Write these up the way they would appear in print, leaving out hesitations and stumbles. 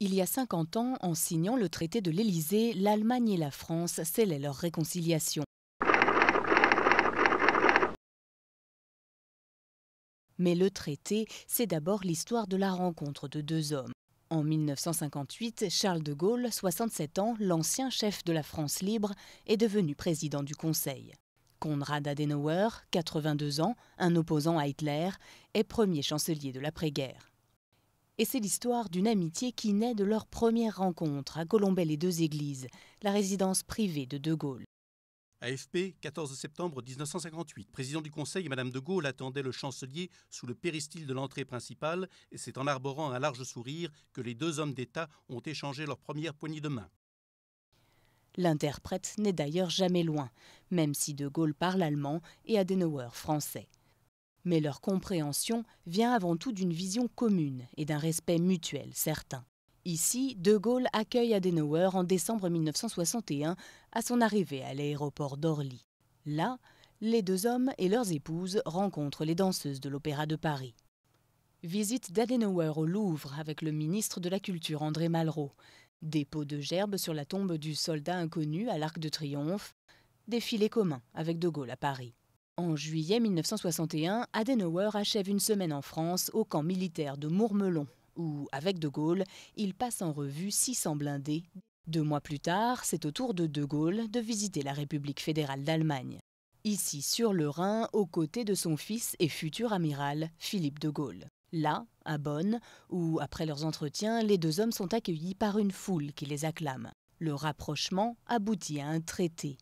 Il y a 50 ans, en signant le traité de l'Élysée, l'Allemagne et la France scellaient leur réconciliation. Mais le traité, c'est d'abord l'histoire de la rencontre de deux hommes. En 1958, Charles de Gaulle, 67 ans, l'ancien chef de la France libre, est devenu président du Conseil. Konrad Adenauer, 82 ans, un opposant à Hitler, est premier chancelier de l'après-guerre. Et c'est l'histoire d'une amitié qui naît de leur première rencontre à Colombey-les-Deux-Églises, la résidence privée de De Gaulle. AFP, 14 septembre 1958. Président du Conseil, Madame de Gaulle attendait le chancelier sous le péristyle de l'entrée principale et c'est en arborant un large sourire que les deux hommes d'État ont échangé leur première poignée de main. L'interprète n'est d'ailleurs jamais loin, même si De Gaulle parle allemand et Adenauer français. Mais leur compréhension vient avant tout d'une vision commune et d'un respect mutuel certain. Ici, De Gaulle accueille Adenauer en décembre 1961 à son arrivée à l'aéroport d'Orly. Là, les deux hommes et leurs épouses rencontrent les danseuses de l'Opéra de Paris. Visite d'Adenauer au Louvre avec le ministre de la Culture André Malraux. Dépôt de gerbes sur la tombe du soldat inconnu à l'Arc de Triomphe. Défilé commun avec De Gaulle à Paris. En juillet 1961, Adenauer achève une semaine en France au camp militaire de Mourmelon, où, avec De Gaulle, il passe en revue 600 blindés. 2 mois plus tard, c'est au tour de De Gaulle de visiter la République fédérale d'Allemagne. Ici, sur le Rhin, aux côtés de son fils et futur amiral, Philippe de Gaulle. Là, à Bonn, où, après leurs entretiens, les deux hommes sont accueillis par une foule qui les acclame. Le rapprochement aboutit à un traité.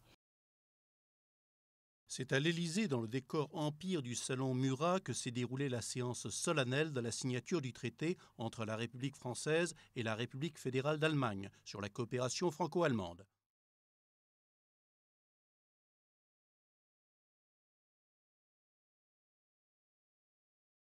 C'est à l'Élysée, dans le décor empire du salon Murat, que s'est déroulée la séance solennelle de la signature du traité entre la République française et la République fédérale d'Allemagne sur la coopération franco-allemande.